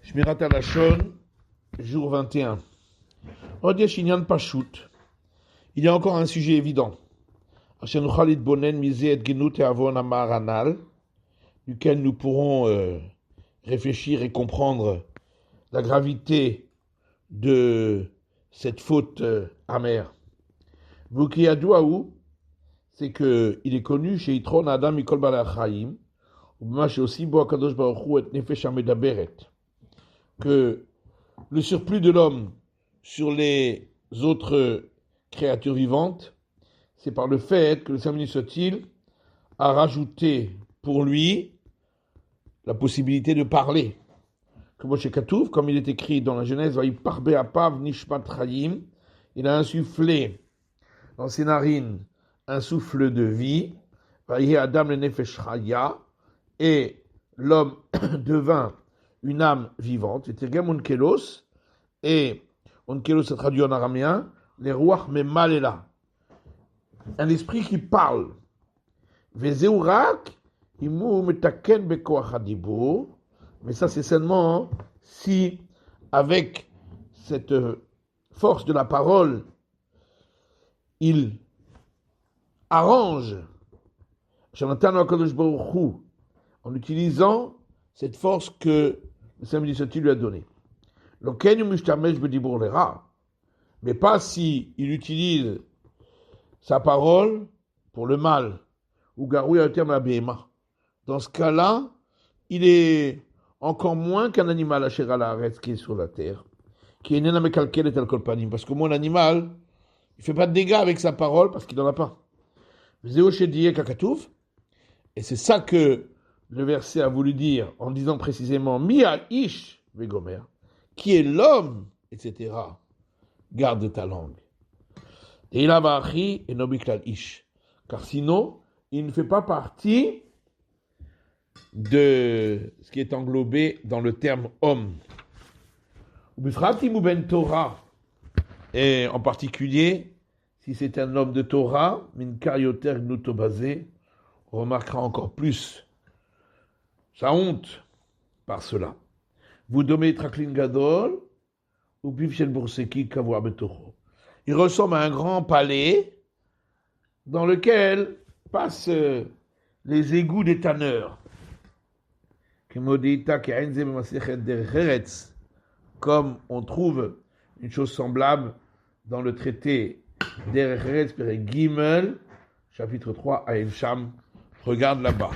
Shmirat HaLashon, jour 21. Od yesh inyan pashut. Il y a encore un sujet évident. Asher nuchal litbonen mize et genut avon amar anal, duquel nous pourrons réfléchir et comprendre la gravité de cette faute amère. Vuki yadouaou, c'est que il est connu chez Yitron Adam Mikol Balei Chaim, ou chez aussi Bo Akadosh Baruch Hu et Nefesh Hamedaberet, que le surplus de l'homme sur les autres créatures vivantes, c'est par le fait que le Saint soit-il a rajouté pour lui la possibilité de parler. Comme chez Katouf, comme il est écrit dans la Genèse, Vaïparbe Apav Nishmat Chayim, il a insufflé dans ses narines un souffle de vie, Vaïhe Adam le Nefesh Chaya, et l'homme devint une âme vivante, et Tirgem Onkelos, et Onkelos est traduit en araméen, les Ruach Memalela, un esprit qui parle. Vezeurak, Imu Metaken Bekoach Hadibur, mais ça c'est seulement si, avec cette force de la parole, il arrange en utilisant cette force que le Saint lui a donnée. Mais pas si il utilise sa parole pour le mal. Ou dans ce cas-là, il est encore moins qu'un animal qui est sur la terre, qui est parce que mon animal, il ne fait pas de dégâts avec sa parole parce qu'il n'en a pas. Et c'est ça que le verset a voulu dire en disant précisément Mia ish vegomer, qui est l'homme, etc. Garde ta langue. Et il a vachi et nobiklal ish, car sinon il ne fait pas partie de ce qui est englobé dans le terme homme. Et en particulier, si c'est un homme de Torah, min karyoter gnutobazé, on remarquera encore plus sa honte par cela. Vous domez traklin gadol, ou bivshel burseki kavua betocho. Il ressemble à un grand palais dans lequel passent les égouts des tanneurs. Comme on trouve une chose semblable dans le traité Derech Eretz Perek Gimel, chapitre 3, à El Sham. Regarde là-bas.